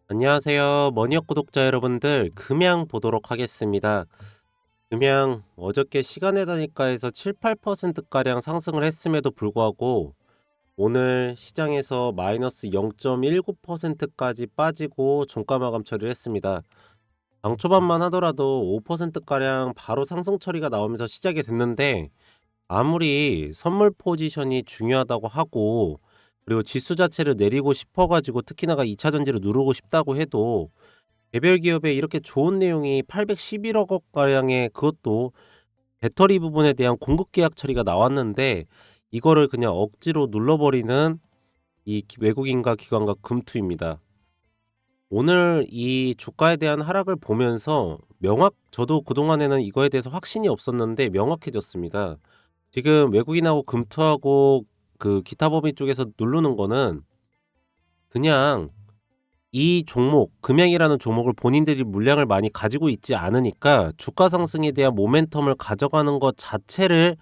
안녕하세요. 머니업 구독자 여러분들, 금양 보도록 하겠습니다. 금양 어저께 시간의 단위가에서 7, 8%가량 상승을 했음에도 불구하고 오늘 시장에서 마이너스 0.19%까지 빠지고 종가 마감 처리를 했습니다. 장 초반만 하더라도 5%가량 바로 상승 처리가 나오면서 시작이 됐는데, 아무리 선물 포지션이 중요하다고 하고 그리고 지수 자체를 내리고 싶어가지고 특히나가 2차 전지를 누르고 싶다고 해도 개별 기업에 이렇게 좋은 내용이 811억 원가량의, 그것도 배터리 부분에 대한 공급 계약 처리가 나왔는데 이거를 그냥 억지로 눌러버리는 이 외국인과 기관과 금투입니다. 오늘 이 주가에 대한 하락을 보면서 저도 그동안에는 이거에 대해서 확신이 없었는데 명확해졌습니다. 지금 외국인하고 금투하고 그 기타 법인 쪽에서 누르는 거는 그냥 이 종목, 금양이라는 종목을 본인들이 물량을 많이 가지고 있지 않으니까 주가 상승에 대한 모멘텀을 가져가는 것 자체를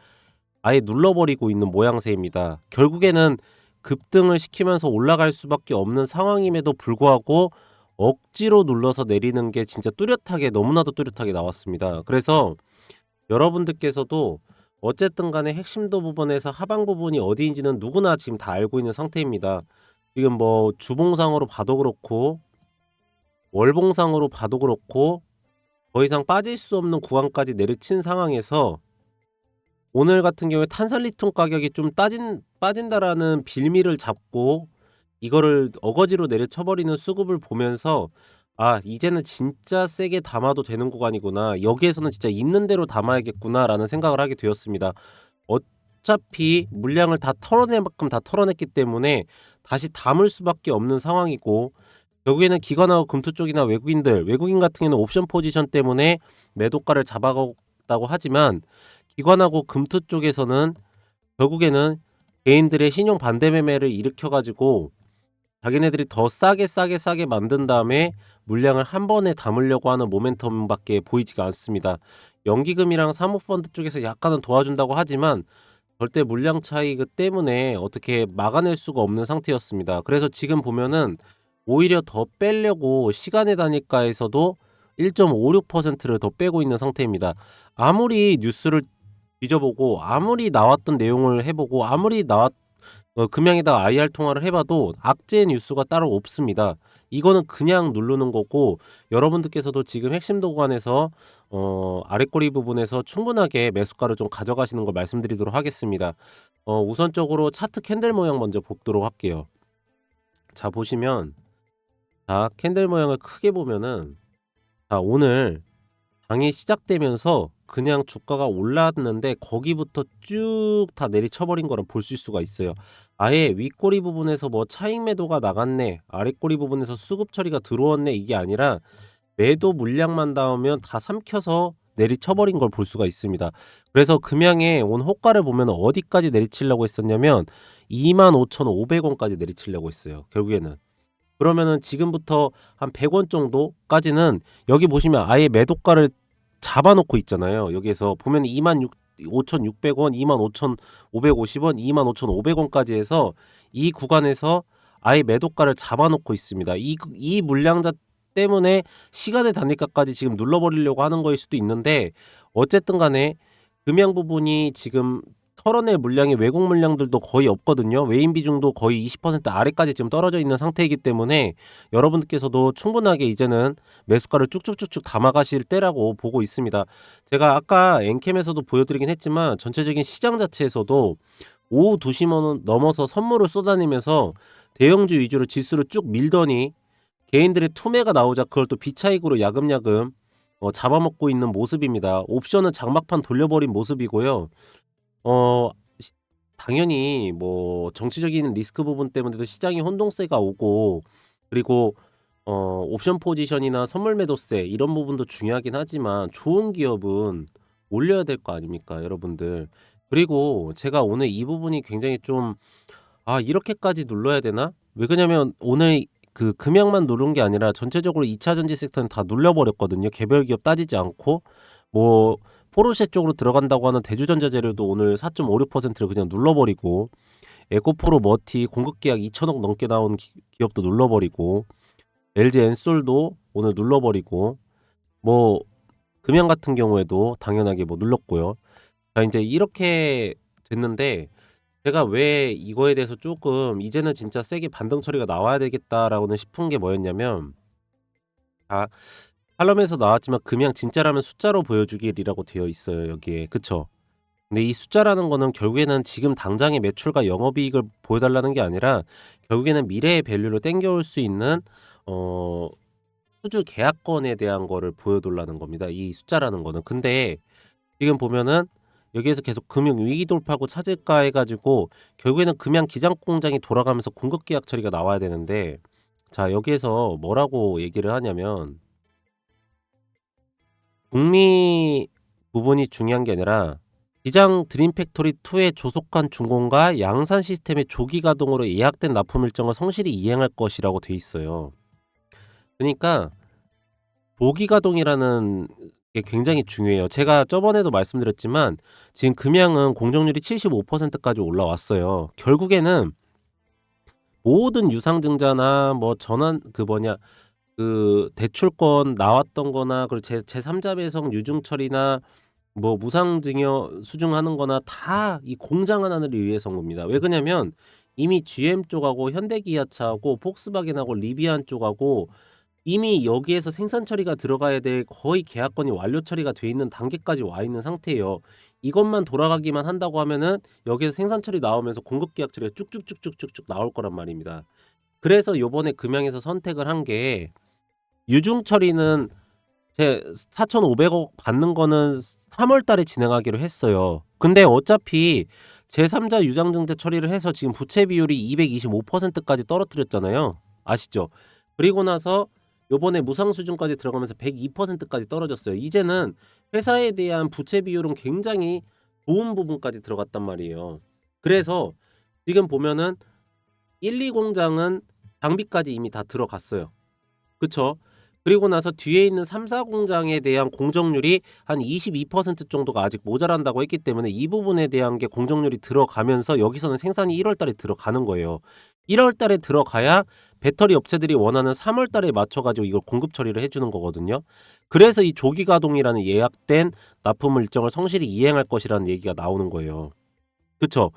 아예 눌러버리고 있는 모양새입니다. 결국에는 급등을 시키면서 올라갈 수밖에 없는 상황임에도 불구하고 억지로 눌러서 내리는 게 진짜 뚜렷하게, 너무나도 뚜렷하게 나왔습니다. 그래서 여러분들께서도 어쨌든 간에 핵심도 부분에서 하방 부분이 어디인지는 누구나 지금 다 알고 있는 상태입니다. 지금 뭐 주봉상으로 봐도 그렇고 월봉상으로 봐도 그렇고 더 이상 빠질 수 없는 구간까지 내리친 상황에서 오늘 같은 경우에 탄산리튬 가격이 좀 빠진다라는 빌미를 잡고 이거를 어거지로 내려쳐버리는 수급을 보면서, 아 이제는 진짜 세게 담아도 되는 구간이구나, 여기에서는 진짜 있는 대로 담아야겠구나 라는 생각을 하게 되었습니다. 어차피 물량을 다 털어낼 만큼 다 털어냈기 때문에 다시 담을 수밖에 없는 상황이고, 결국에는 기관하고 금투 쪽이나 외국인 같은 경우는 옵션 포지션 때문에 매도가를 잡아갔다고 하지만 기관하고 금투 쪽에서는 결국에는 개인들의 신용 반대 매매를 일으켜가지고 자기네들이 더 싸게 만든 다음에 물량을 한 번에 담으려고 하는 모멘텀밖에 보이지가 않습니다. 연기금이랑 사모펀드 쪽에서 약간은 도와준다고 하지만 절대 물량 차이 때문에 어떻게 막아낼 수가 없는 상태였습니다. 그래서 지금 보면은 오히려 더 빼려고 시간의 단위가에서도 1.56%를 더 빼고 있는 상태입니다. 아무리 뉴스를 뒤져보고 아무리 나왔던 내용을 해보고 아무리 금양에다가 IR 통화를 해봐도 악재 뉴스가 따로 없습니다. 이거는 그냥 누르는 거고, 여러분들께서도 지금 핵심 도구간에서 아랫꼬리 부분에서 충분하게 매수가를 좀 가져가시는 걸 말씀드리도록 하겠습니다. 우선적으로 차트 캔들 모양 먼저 보도록 할게요. 자, 보시면, 자, 캔들 모양을 크게 보면은, 자, 오늘 장이 시작되면서 그냥 주가가 올랐는데 거기부터 쭉 다 내리쳐버린 거를 볼 수가 있어요. 아예 윗꼬리 부분에서 뭐 차익 매도가 나갔네, 아랫꼬리 부분에서 수급 처리가 들어왔네, 이게 아니라 매도 물량만 닿으면 다 삼켜서 내리쳐버린 걸 볼 수가 있습니다. 그래서 금양에 온 호가를 보면 어디까지 내리치려고 했었냐면 25,500원까지 내리치려고 했어요, 결국에는. 그러면은 지금부터 한 100원 정도까지는, 여기 보시면 아예 매도가를 잡아놓고 있잖아요. 여기에서 보면 25,600원, 25,550원, 25,500원까지 해서 이 구간에서 아예 매도가를 잡아놓고 있습니다. 이 물량자 때문에 시간의 단위가까지 지금 눌러버리려고 하는 거일 수도 있는데, 어쨌든 간에 금양 부분이 지금 털어낼 물량이 외국 물량들도 거의 없거든요. 외인 비중도 거의 20% 아래까지 지금 떨어져 있는 상태이기 때문에 여러분들께서도 충분하게 이제는 매수가를 쭉쭉쭉쭉 담아가실 때라고 보고 있습니다. 제가 아까 엔캠에서도 보여드리긴 했지만 전체적인 시장 자체에서도 오후 2시 넘어서 선물을 쏟아내면서 대형주 위주로 지수를 쭉 밀더니 개인들의 투매가 나오자 그걸 또 비차익으로 야금야금 잡아먹고 있는 모습입니다. 옵션은 장막판 돌려버린 모습이고요. 어 당연히 뭐 정치적인 리스크 부분 때문에도 시장이 혼동세가 오고, 그리고 옵션 포지션이나 선물 매도세 이런 부분도 중요하긴 하지만 좋은 기업은 올려야 될 거 아닙니까, 여러분들. 그리고 제가 오늘 이 부분이 굉장히 좀, 아 이렇게까지 눌러야 되나? 왜 그러냐면 오늘 그 금양만 누른 게 아니라 전체적으로 2차 전지 섹터는 다 눌려버렸거든요. 개별 기업 따지지 않고. 뭐 포르쉐 쪽으로 들어간다고 하는 대주전자재료도 오늘 4.56%를 그냥 눌러버리고, 에코프로 머티 공급 계약 2천억 넘게 나온 기업도 눌러버리고, LG 엔솔도 오늘 눌러버리고 뭐 금양 같은 경우에도 당연하게 뭐 눌렀고요. 자 인제 이렇게 됐는데 제가 왜 이거에 대해서 쪼끔 '이제는 진짜 세게 반등 처리가 나와야 되겠다.'라고는 싶은 게 뭐였냐면 아 칼럼에서 나왔지만 금양 진짜라면 숫자로 보여주길이라고 되어 있어요 여기에. 그쵸? 근데 이 숫자라는 거는 결국에는 지금 당장의 매출과 영업이익을 보여달라는 게 아니라 결국에는 미래의 밸류를 땡겨올 수 있는 어 수주 계약건에 대한 거를 보여달라는 겁니다 이 숫자라는 거는. 근데 지금 보면은 여기에서 계속 금융 위기 돌파구 찾을까 해 가지고 결국에는 금양 기장 공장이 돌아가면서 공급 계약 처리가 나와야 되는데 자 여기에서 뭐라고 얘기를 하냐면 북미 부분이 중요한 게 아니라 기장 드림 팩토리 2의 조속한 준공과 양산 시스템의 조기 가동으로 예약된 납품 일정을 성실히 이행할 것이라고 돼 있어요. 그니까 조기 가동이라는 게 굉장히 중요해요. 제가 저번에도 말씀드렸지만 지금 금양은 공정률이 75% 까지 올라왔어요. 결국에는 모든 유상증자나 뭐 전환 그 뭐냐 그 대출권 나왔던 거나 그리고 제3자 배송 유증 처리나 뭐 무상증여 수중하는 거나 다 이 공장 하나를 위해서인 겁니다. 왜 그러냐면 이미 GM 쪽하고 현대기아차하고 폭스바겐하고 리비안 쪽하고 이미 여기에서 생산 처리가 들어가야 될 거의 계약건이 완료 처리가 돼 있는 단계까지 와 있는 상태예요. 이것만 돌아가기만 한다고 하면은 여기에서 생산 처리 나오면서 공급 계약 처리가 쭉쭉쭉쭉쭉쭉 나올 거란 말입니다. 그래서 요번에 금양에서 선택을 한 게 유중 처리는 제 4,500억 받는 거는 3월 달에 진행하기로 했어요. 근데 어차피 제3자 유상증자 처리를 해서 지금 부채 비율이 225% 까지 떨어뜨렸잖아요. 아시죠? 그리고 나서 요번에 무상 수준까지 들어가면서 102% 까지 떨어졌어요. 이제는 회사에 대한 부채 비율은 굉장히 좋은 부분까지 들어갔단 말이에요. 그래서 지금 보면은 1, 2 공장은 장비까지 이미 다 들어갔어요. 그쵸? 그리고 나서 뒤에 있는 3, 4 공장에 대한 공정률이 한 22% 정도가 아직 모자란다고 했기 때문에 이 부분에 대한 게 공정률이 들어가면서 여기서는 생산이 1월 달에 들어가는 거예요. 1월 달에 들어가야 배터리 업체들이 원하는 3월 달에 맞춰 가지고 이걸 공급 처리를 해 주는 거거든요. 그래서 이 조기 가동이라는 예약된 납품 일정을 성실히 이행할 것이라는 얘기가 나오는 거예요. 그쵸?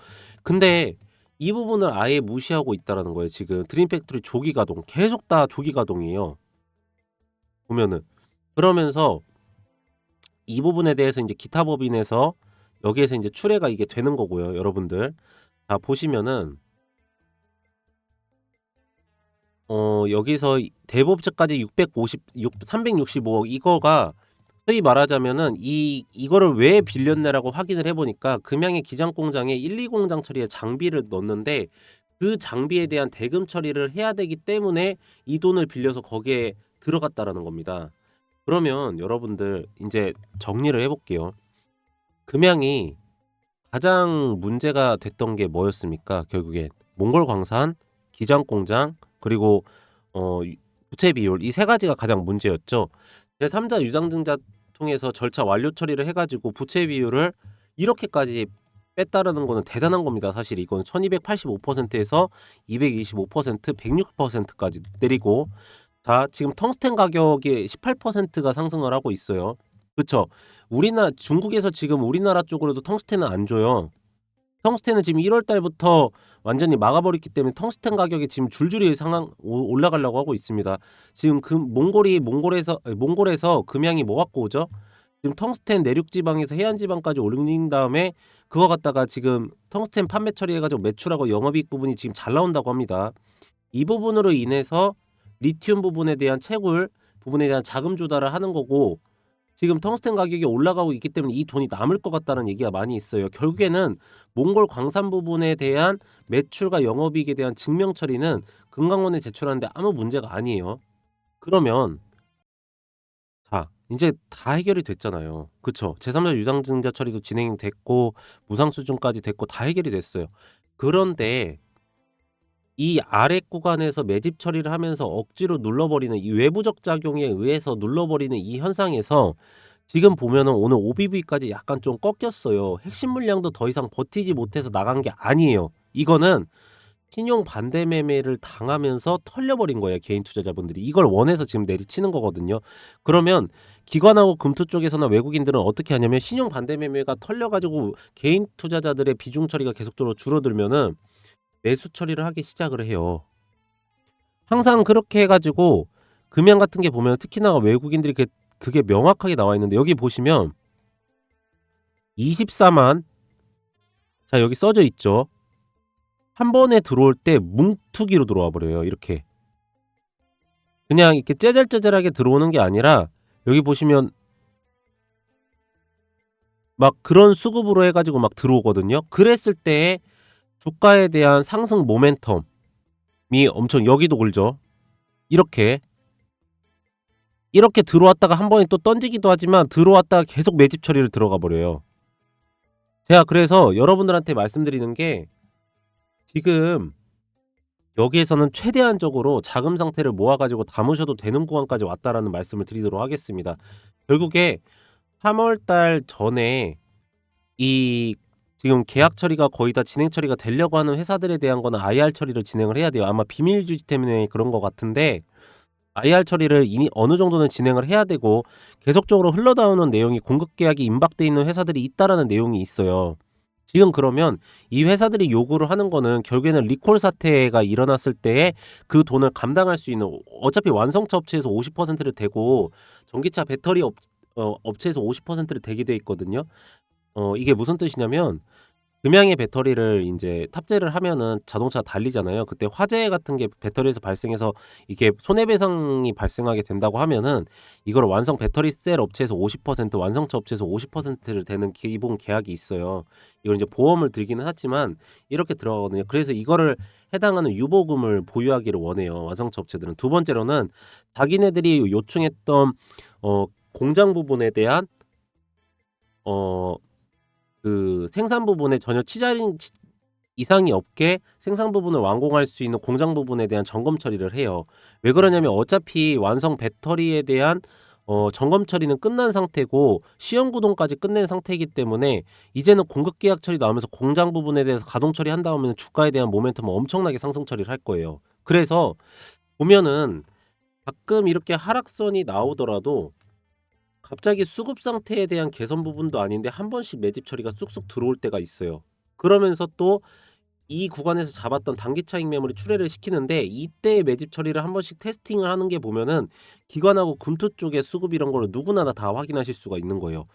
근데 이 부분을 아예 무시하고 있다라는 거예요 지금. 드림 팩토리 조기 가동 계속 다 조기 가동이에요. 보면은. 그러면서 이 부분에 대해서 인제 기타 법인에서 여기에서 인제 출해가 이게 되는 거고요 여러분들. 자 보시면은 여기서 이 대법적까지 656 365억 이거가 소위 말하자면은 이거를 왜 빌렸네라고 확인을 해 보니까 금양의 기장 공장에 1, 2 공장 처리에 장비를 넣었는데 그 장비에 대한 대금 처리를 해야 되기 때문에 이 돈을 빌려서 거기에 들어갔다라는 겁니다. 그러면 여러분들 인제 정리를 해 볼게요. 금양이 가장 문제가 됐던 게 뭐였습니까? 결국엔 몽골광산, 기장공장 그리고 부채 비율 이 세 가지가 가장 문제였죠. 제3자 유상증자 통해서 절차 완료 처리를 해 가지고 부채 비율을 이렇게까지 뺐다라는 거는 대단한 겁니다. 사실 이건 1285% 에서 225% 106% 까지 내리고 자 지금 텅스텐 가격이 18%가 상승을 하고 있어요. 그쵸? 중국에서 지금 우리나라 쪽으로도 텅스텐은 안 줘요. 텅스텐은 지금 1월 달부터 완전히 막아 버렸기 때문에 텅스텐 가격이 지금 줄줄이 상황 올라가려고 하고 있습니다. 지금 몽골에서 금양이 뭐 갖고 오죠? 지금 텅스텐 내륙 지방에서 해안 지방까지 올린 다음에 그거 갖다가 지금 텅스텐 판매 처리해 가지고 매출하고 영업이익 부분이 지금 잘 나온다고 합니다. 이 부분으로 인해서 리튬 부분에 대한 채굴 부분에 대한 자금 조달을 하는 거고 지금 텅스텐 가격이 올라가고 있기 때문에 이 돈이 남을 것 같다는 얘기가 많이 있어요. 결국에는 몽골 광산 부분에 대한 매출과 영업이익에 대한 증명 처리는 금강원에 제출하는데 아무 문제가 아니에요. 그러면 자 인제 다 해결이 됐잖아요. 그쵸? 제3자 유상증자 처리도 진행됐고 무상 수준까지 됐고 다 해결이 됐어요. 그런데 이 아래 구간에서 매집 처리를 하면서 억지로 눌러버리는 이 외부적 작용에 의해서 눌러버리는 이 현상에서 지금 보면은 오늘 OBV까지 약간 좀 꺾였어요. 핵심 물량도 더 이상 버티지 못해서 나간 게 아니에요. 이거는 신용 반대 매매를 당하면서 털려버린 거예요, 개인 투자자분들이. 이걸 원해서 지금 내리치는 거거든요. 그러면 기관하고 금투 쪽에서나 외국인들은 어떻게 하냐면 신용 반대 매매가 털려 가지고 개인 투자자들의 비중 처리가 계속적으로 줄어들면은 매수 처리를 하기 시작을 해요. 항상 그렇게 해 가지고 금양 같은 게 보면 특히나 외국인들이 그게 명확하게 나와 있는데 여기 보시면 24만, 자 여기 써져 있죠. 한 번에 들어올 때 뭉투기로 들어와 버려요. 이렇게. 그냥 이렇게 째잘째잘하게 들어오는 게 아니라 여기 보시면 막 그런 수급으로 해 가지고 막 들어오거든요. 그랬을 때 주가에 대한 상승 모멘텀이 엄청 여기도 그렇죠. 이렇게 들어왔다가 한 번에 또 던지기도 하지만 들어왔다가 계속 매집 처리를 들어가 버려요. 제가 그래서 여러분들한테 말씀드리는 게 지금 여기에서는 최대한적으로 자금 상태를 모아 가지고 담으셔도 되는 구간까지 왔다라는 말씀을 드리도록 하겠습니다. 결국에 3월 달 전에 이 지금 계약 처리가 거의 다 진행 처리가 되려고 하는 회사들에 대한 거는 IR 처리를 진행을 해야 돼요. 아마 비밀 유지 때문에 그런 것 같은데 IR 처리를 이미 어느 정도는 진행을 해야 되고 계속적으로 흘러나오는 내용이 공급 계약이 임박돼 있는 회사들이 있다라는 내용이 있어요. 지금 그러면 이 회사들이 요구를 하는 거는 결국에는 리콜 사태가 일어났을 때에 그 돈을 감당할 수 있는, 어차피 완성차 업체에서 50%를 대고 전기차 배터리 업체에서 50%를 대게 돼 있거든요. 이게 무슨 뜻이냐면 금양의 배터리를 인제 탑재를 하면은 자동차가 달리잖아요. 그때 화재 같은 게 배터리에서 발생해서 이게 손해배상이 발생하게 된다고 하면은 이거를 완성 배터리 셀 업체에서 50%, 완성차 업체에서 50%를 대는 기본 계약이 있어요. 이걸 이제 보험을 들기는 하지만 이렇게 들어가거든요. 그래서 이거를 해당하는 유보금을 보유하기를 원해요, 완성차 업체들은. 두 번째로는 자기네들이 요청했던 공장 부분에 대한 어 그 생산 부분에 전혀 이상이 없게 생산 부분을 완공할 수 있는 공장 부분에 대한 점검 처리를 해요. 왜 그러냐면 어차피 완성 배터리에 대한 점검 처리는 끝난 상태고 시험 구동까지 끝낸 상태이기 때문에 이제는 공급 계약 처리 나오면서 공장 부분에 대해서 가동 처리한 다음에는 주가에 대한 모멘텀은 엄청나게 상승 처리를 할 거예요. 그래서 보면은 가끔 이렇게 하락선이 나오더라도 갑자기 수급 상태에 대한 개선 부분도 아닌데 한 번씩 매집 처리가 쑥쑥 들어올 때가 있어요. 그러면서 또 이 구간에서 잡았던 단기 차익 매물이 출회를 시키는데 이때의 매집 처리를 한 번씩 테스팅을 하는 게 보면은 기관하고 금투 쪽의 수급 이런 거를 누구나 다 확인하실 수가 있는 거예요.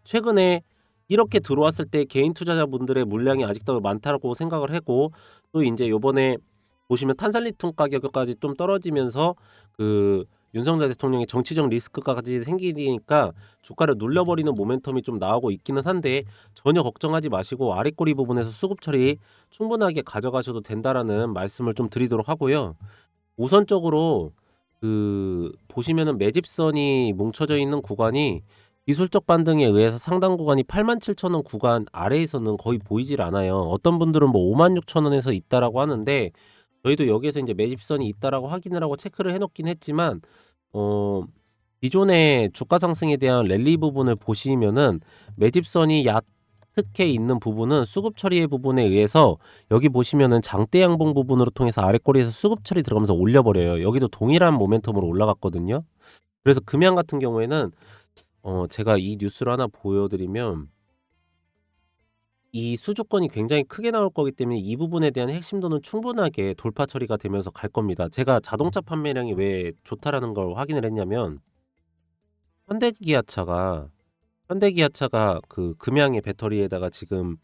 최근에 이렇게 들어왔을 때 개인 투자자분들의 물량이 아직도 많다고 생각을 하고 또 인제 요번에 보시면 탄산리튬 가격까지 좀 떨어지면서 그 윤석열 대통령의 정치적 리스크까지 생기니까 주가를 눌려버리는 모멘텀이 좀 나오고 있기는 한데 전혀 걱정하지 마시고 아랫꼬리 부분에서 수급 처리 충분하게 가져가셔도 된다라는 말씀을 좀 드리도록 하고요. 우선적으로 보시면은 매집선이 뭉쳐져 있는 구간이 기술적 반등에 의해서 상당 구간이 87,000원 구간 아래에서는 거의 보이질 않아요. 어떤 분들은 뭐 56,000원에서 있다라고 하는데 저희도 여기에서 인제 매집선이 있다라고 확인을 하고 체크를 해 놓긴 했지만 어 기존의 주가 상승에 대한 랠리 부분을 보시면은 매집선이 약특해 있는 부분은 수급 처리의 부분에 의해서 여기 보시면은 장대 양봉 부분으로 통해서 아랫꼬리에서 수급 처리 들어가면서 올려버려요. 여기도 동일한 모멘텀으로 올라갔거든요. 그래서 금양 같은 경우에는 제가 이 뉴스를 하나 보여드리면 이 수주권이 굉장히 크게 나올 거기 때문에 이 부분에 대한 핵심도는 충분하게 돌파 처리가 되면서 갈 겁니다. 제가 자동차 판매량이 왜 좋다라는 걸 확인을 했냐면 현대기아차가 그 금양의 배터리에다가 지금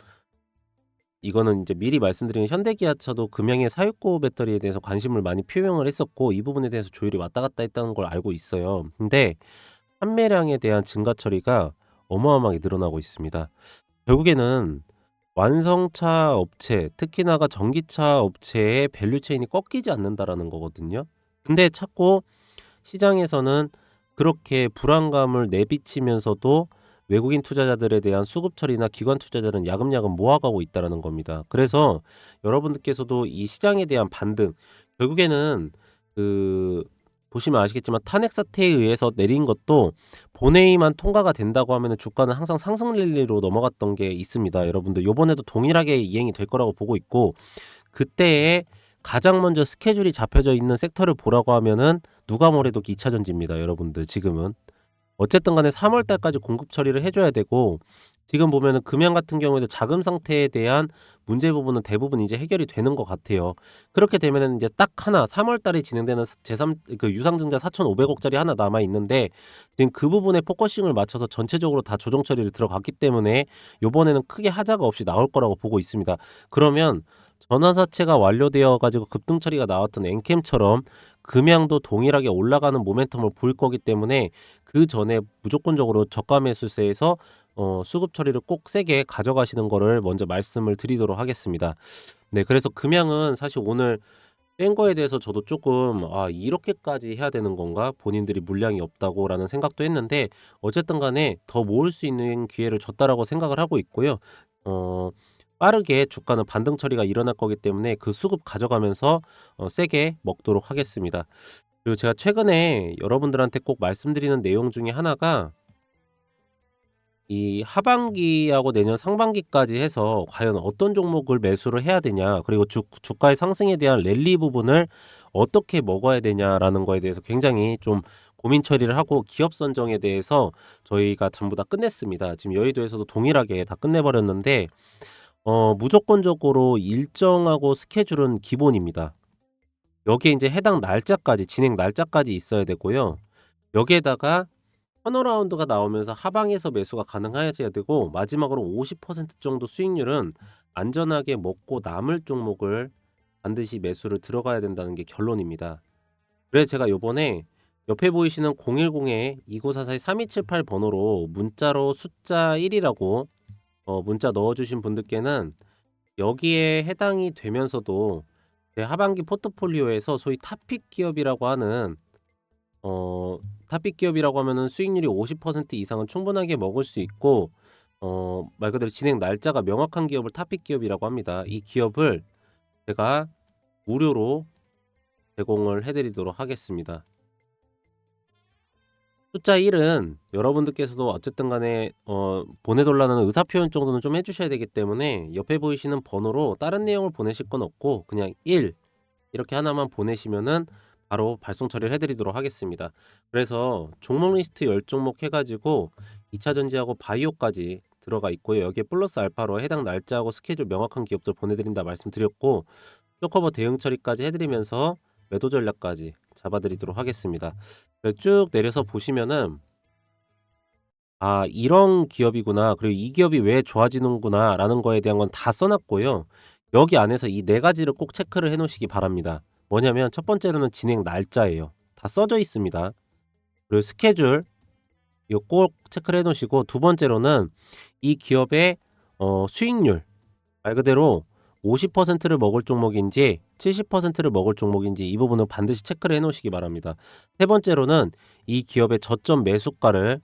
이거는 이제 미리 말씀드리면 현대기아차도 금양의 사육고 배터리에 대해서 관심을 많이 표명을 했었고 이 부분에 대해서 조율이 왔다 갔다 했다는 걸 알고 있어요. 근데 판매량에 대한 증가 처리가 어마어마하게 늘어나고 있습니다. 결국에는 완성차 업체, 특히나가 전기차 업체의 밸류 체인이 꺾이지 않는다라는 거거든요. 근데 자꾸 시장에서는 그렇게 불안감을 내비치면서도 외국인 투자자들에 대한 수급 처리나 기관 투자자들은 야금야금 모아가고 있다라는 겁니다. 그래서 여러분들께서도 이 시장에 대한 반등, 결국에는 그 보시면 아시겠지만 탄핵 사태에 의해서 내린 것도 본회의만 통과가 된다고 하면은 주가는 항상 상승 랠리로 넘어갔던 게 있습니다. 여러분들 요번에도 동일하게 이행이 될 거라고 보고 있고 그때에 가장 먼저 스케줄이 잡혀져 있는 섹터를 보라고 하면은 누가 뭐래도 2차 전지입니다, 여러분들 지금은. 어쨌든 간에 3월 달까지 공급 처리를 해 줘야 되고, 지금 보면은 금양 같은 경우에도 자금 상태에 대한 문제 부분은 대부분 이제 해결이 되는 것 같아요. 그렇게 되면은 이제 딱 하나 3월 달에 진행되는 제3 그 유상증자 4,500억 짜리 하나 남아 있는데, 지금 그 부분에 포커싱을 맞춰서 전체적으로 다 조정 처리를 들어갔기 때문에 요번에는 크게 하자가 없이 나올 거라고 보고 있습니다. 그러면 전환사채가 완료되어 가지고 급등 처리가 나왔던 엔캠처럼 금양도 동일하게 올라가는 모멘텀을 보일 거기 때문에, 그 전에 무조건적으로 저가 매수세에서 수급 처리를 꼭 세게 가져가시는 거를 먼저 말씀을 드리도록 하겠습니다. 네, 그래서 금양은 사실 오늘 뺀 거에 대해서 저도 조금 '아 이렇게까지 해야 되는 건가? 본인들이 물량이 없다고.'라는 생각도 했는데, 어쨌든 간에 더 모을 수 있는 기회를 줬다라고 생각을 하고 있고요. 어 빠르게 주가는 반등 처리가 일어날 거기 때문에 그 수급 가져가면서 세게 먹도록 하겠습니다. 그리고 제가 최근에 여러분들한테 꼭 말씀드리는 내용 중에 하나가, 이 하반기하고 내년 상반기까지 해서 과연 어떤 종목을 매수를 해야 되냐, 그리고 주가의 상승에 대한 랠리 부분을 어떻게 먹어야 되냐라는 거에 대해서 굉장히 좀 고민 처리를 하고, 기업 선정에 대해서 저희가 전부 다 끝냈습니다. 지금 여의도에서도 동일하게 다 끝내버렸는데, 무조건적으로 일정하고 스케줄은 기본입니다. 여기에 이제 해당 날짜까지, 진행 날짜까지 있어야 되고요. 여기에다가 턴어라운드가 나오면서 하방에서 매수가 가능해져야 되고, 마지막으로 50% 정도 수익률은 안전하게 먹고 남을 종목을 반드시 매수를 들어가야 된다는 게 결론입니다. 그래서 제가 요번에 옆에 보이시는 010-2944-3278 번호로 문자로 숫자 1이라고 문자 넣어주신 분들께는, 여기에 해당이 되면서도 제 하반기 포트폴리오에서 소위 탑픽 기업이라고 하는, 탑픽 기업이라고 하면은 수익률이 50% 이상은 충분하게 먹을 수 있고, 말 그대로 진행 날짜가 명확한 기업을 탑픽 기업이라고 합니다. 이 기업을 제가 무료로 제공을 해드리도록 하겠습니다. 숫자 1은 여러분들께서도 어쨌든 간에 보내달라는 의사표현 정도는 좀 해주셔야 되기 때문에, 옆에 보이시는 번호로 다른 내용을 보내실 건 없고 그냥 1 이렇게 하나만 보내시면은 바로 발송 처리를 해드리도록 하겠습니다. 그래서 종목 리스트 10종목 해가지고 2차 전지하고 바이오까지 들어가 있고요. 여기에 플러스 알파로 해당 날짜하고 스케줄 명확한 기업들 보내드린다 말씀드렸고, 쇼커버 대응 처리까지 해드리면서 매도 전략까지 잡아드리도록 하겠습니다. 쭉 내려서 보시면은, 아 이런 기업이구나, 그리고 이 기업이 왜 좋아지는구나 라는 거에 대한 건 다 써놨고요. 여기 안에서 이 네 가지를 꼭 체크를 해 놓으시기 바랍니다. 뭐냐면 첫 번째로는 진행 날짜예요. 다 써져 있습니다. 그리고 스케줄 이거 꼭 체크를 해 놓으시고, 두 번째로는 이 기업의 수익률, 말 그대로 50%를 먹을 종목인지 70%를 먹을 종목인지 이 부분은 반드시 체크를 해 놓으시기 바랍니다. 세 번째로는 이 기업의 저점 매수가를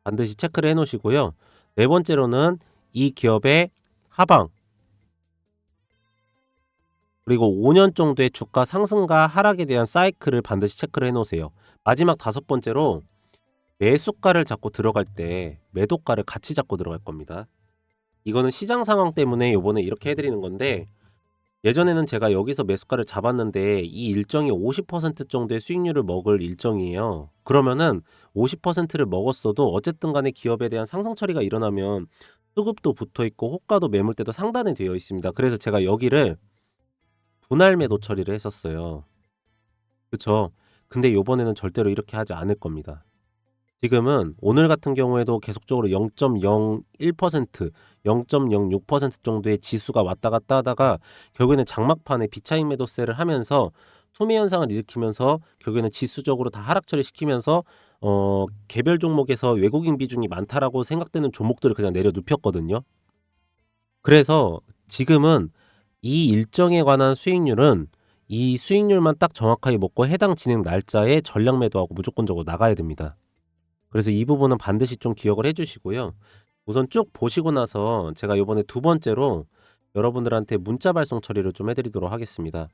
반드시 체크를 해 놓으시고요. 네 번째로는 이 기업의 하방, 그리고 5년 정도의 주가 상승과 하락에 대한 사이클을 반드시 체크를 해 놓으세요. 마지막 다섯 번째로, 매수가를 잡고 들어갈 때 매도가를 같이 잡고 들어갈 겁니다. 이거는 시장 상황 때문에 요번에 이렇게 해드리는 건데, 예전에는 제가 여기서 매수가를 잡았는데 이 일정이 50% 정도의 수익률을 먹을 일정이에요. 그러면은 50%를 먹었어도 어쨌든 간에 기업에 대한 상승 처리가 일어나면 수급도 붙어 있고 호가도 매물대도 상단에 되어 있습니다. 그래서 제가 여기를 분할 매도 처리를 했었어요. 그쵸? 근데 요번에는 절대로 이렇게 하지 않을 겁니다. 지금은 오늘 같은 경우에도 계속적으로 0.01%, 0.06% 정도의 지수가 왔다 갔다 하다가 결국에는 장막판에 비차익 매도세를 하면서 소매 현상을 일으키면서 결국에는 지수적으로 다 하락 처리시키면서 개별 종목에서 외국인 비중이 많다라고 생각되는 종목들을 그냥 내려 눕혔거든요. 그래서 지금은 이 일정에 관한 수익률은 이 수익률만 딱 정확하게 먹고 해당 진행 날짜에 전량 매도하고 무조건적으로 나가야 됩니다. 그래서 이 부분은 반드시 좀 기억을 해 주시고요. 우선 쭉 보시고 나서 제가 요번에 두 번째로 여러분들한테 문자 발송 처리를 좀 해 드리도록 하겠습니다.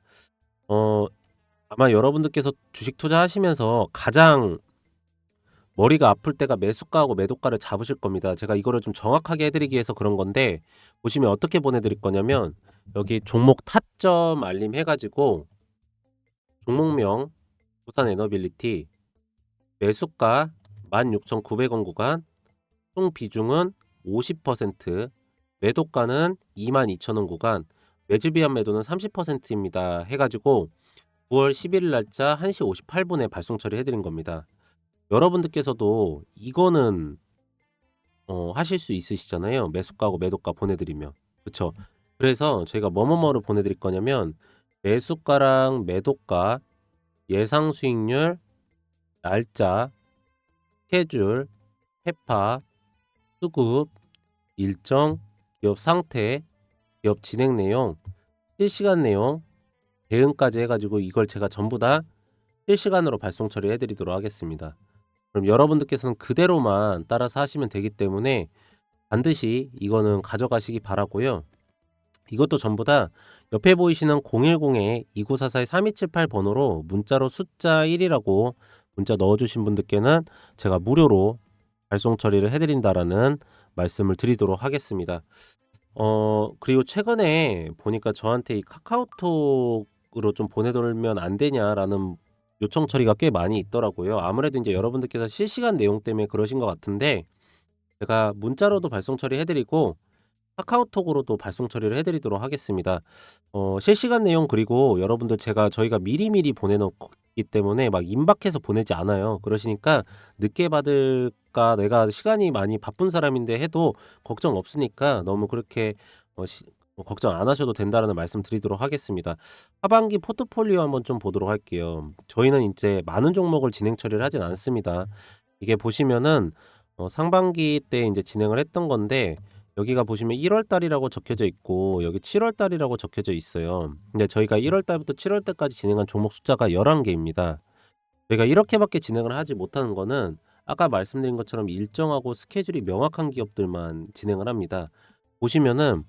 어 아마 여러분들께서 주식 투자하시면서 가장 머리가 아플 때가 매수가하고 매도가를 잡으실 겁니다. 제가 이거를 좀 정확하게 해드리기 위해서 그런 건데 보시면 어떻게 보내드릴 거냐면 여기 종목 타점 알림 해가지고 종목명 부산에너빌리티 매수가 16,900원 구간 총 비중은 50% 매도가는 22,000원 구간 매집이한 매도는 30%입니다. 해가지고 9월 11일 날짜 1시 58분에 발송 처리해드린 겁니다. 여러분들께서도 이거는 하실 수 있으시잖아요. 매수가하고 매도가 보내드리면. 그쵸? 그래서 저희가 뭐뭐뭐를 보내드릴 거냐면 매수가랑 매도가 예상 수익률 날짜 스케줄 해파 수급 일정 기업 상태 기업 진행 내용 실시간 내용 대응까지 해가지고 이걸 제가 전부 다 실시간으로 발송 처리해 드리도록 하겠습니다. 그럼 여러분들께서는 그대로만 따라서 하시면 되기 때문에 반드시 이거는 가져가시기 바라고요. 이것도 전부 다 옆에 보이시는 010-2944-3278 번호로 문자로 숫자 1이라고 문자 넣어주신 분들께는 제가 무료로 발송 처리를 해드린다라는 말씀을 드리도록 하겠습니다. 그리고 최근에 보니까 저한테 이 카카오톡으로 좀 보내돌면 안 되냐라는 요청 처리가 꽤 많이 있더라고요. 아무래도 이제 여러분들께서 실시간 내용 때문에 그러신 것 같은데 제가 문자로도 발송 처리해드리고 카카오톡으로도 발송 처리를 해드리도록 하겠습니다. 실시간 내용 그리고 여러분들 저희가 미리미리 보내놓기 때문에 막 임박해서 보내지 않아요. 그러시니까 늦게 받을까 내가 시간이 많이 바쁜 사람인데 해도 걱정 없으니까 너무 그렇게 걱정 안 하셔도 된다는 말씀 드리도록 하겠습니다. 하반기 포트폴리오 한번 좀 보도록 할게요. 저희는 이제 많은 종목을 진행 처리를 하진 않습니다. 이게 보시면은 상반기 때 이제 진행을 했던 건데 여기가 보시면 1월 달이라고 적혀져 있고 여기 7월 달이라고 적혀져 있어요. 근데 저희가 1월 달부터 7월 달까지 진행한 종목 숫자가 11개입니다. 저희가 이렇게밖에 진행을 하지 못하는 거는 아까 말씀드린 것처럼 일정하고 스케줄이 명확한 기업들만 진행을 합니다. 보시면은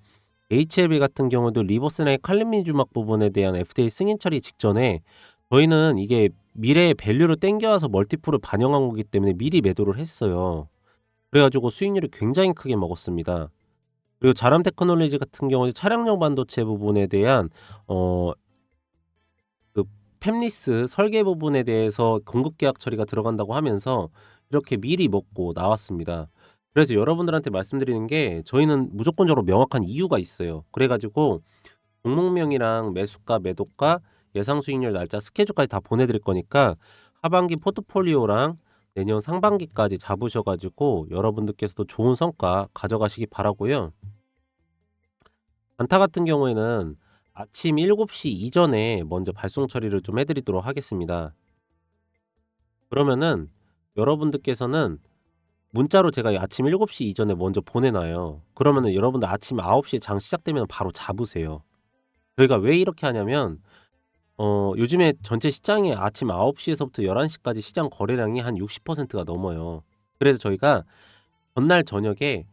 HLB 같은 경우도 리버스나의 칼륨니주막 부분에 대한 FDA 승인 처리 직전에 저희는 이게 미래의 밸류를 땡겨와서 멀티플을 반영한 거기 때문에 미리 매도를 했어요. 그래가지고 수익률이 굉장히 크게 먹었습니다. 그리고 자람 테크놀로지 같은 경우는 차량용 반도체 부분에 대한 그 팹리스 설계 부분에 대해서 공급 계약 처리가 들어간다고 하면서 이렇게 미리 먹고 나왔습니다. 그래서 여러분들한테 말씀드리는 게 저희는 무조건적으로 명확한 이유가 있어요. 그래가지고 종목명이랑 매수가, 매도가, 예상 수익률 날짜, 스케줄까지 다 보내드릴 거니까 하반기 포트폴리오랑 내년 상반기까지 잡으셔가지고 여러분들께서도 좋은 성과 가져가시기 바라고요. 단타 같은 경우에는 아침 7시 이전에 먼저 발송 처리를 좀 해드리도록 하겠습니다. 그러면은 여러분들께서는 문자로 제가 아침 7시 이전에 먼저 보내놔요. 그러면은 여러분들 아침 9시에 장 시작되면 바로 잡으세요. 저희가 왜 이렇게 하냐면 요즘에 전체 시장이 아침 9시에서부터 11시까지 시장 거래량이 한 60%가 넘어요. 그래서 저희가 전날 저녁에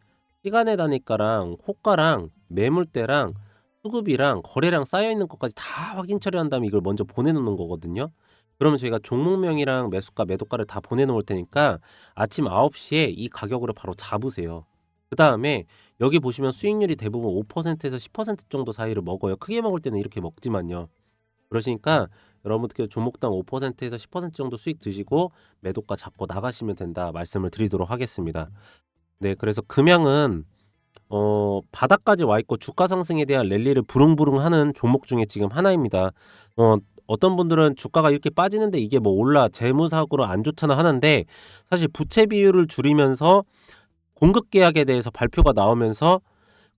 시간의 단위가랑 호가랑 매물대랑 수급이랑 거래량 쌓여있는 것까지 다 확인 처리한 다음에 이걸 먼저 보내놓는 거거든요. 그러면 저희가 종목명이랑 매수가 매도가를 다 보내놓을 테니까 아침 9시에 이 가격으로 바로 잡으세요. 그 다음에 여기 보시면 수익률이 대부분 5%에서 10% 정도 사이를 먹어요. 크게 먹을 때는 이렇게 먹지만요. 그러시니까 여러분들께서 종목당 5%에서 10% 정도 수익 드시고 매도가 잡고 나가시면 된다 말씀을 드리도록 하겠습니다. 네, 그래서 금양은 바닥까지 와 있고 주가 상승에 대한 랠리를 부릉부릉하는 종목 중에 지금 하나입니다. 어떤 분들은 주가가 이렇게 빠지는데 이게 뭐 올라 재무상으로 안 좋잖아 하는데 사실 부채 비율을 줄이면서 공급 계약에 대해서 발표가 나오면서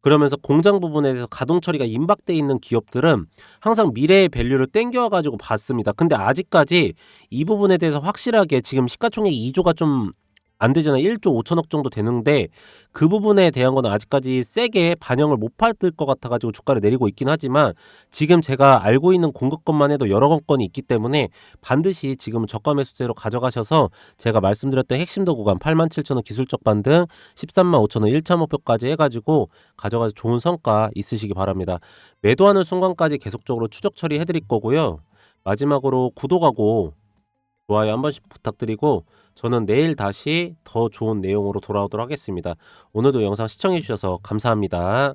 그러면서 공장 부분에 대해서 가동 처리가 임박돼 있는 기업들은 항상 미래의 밸류를 땡겨와 가지고 봤습니다. 근데 아직까지 이 부분에 대해서 확실하게 지금 시가총액 2조가 좀 안 되잖아요. 1조 5천억 정도 되는데 그 부분에 대한 거는 아직까지 세게 반영을 못 받을 것 같아 가지고 주가를 내리고 있긴 하지만 지금 제가 알고 있는 공급권만 해도 여러 건이 있기 때문에 반드시 지금 저가 매수세로 가져가셔서 제가 말씀드렸던 핵심도 구간 87,000원 기술적 반등 135,000원 1차 목표까지 해가지고 가져가서 좋은 성과 있으시기 바랍니다. 매도하는 순간까지 계속적으로 추적 처리해 드릴 거고요. 마지막으로 구독하고 좋아요 한 번씩 부탁드리고 저는 내일 다시 더 좋은 내용으로 돌아오도록 하겠습니다. 오늘도 영상 시청해 주셔서 감사합니다.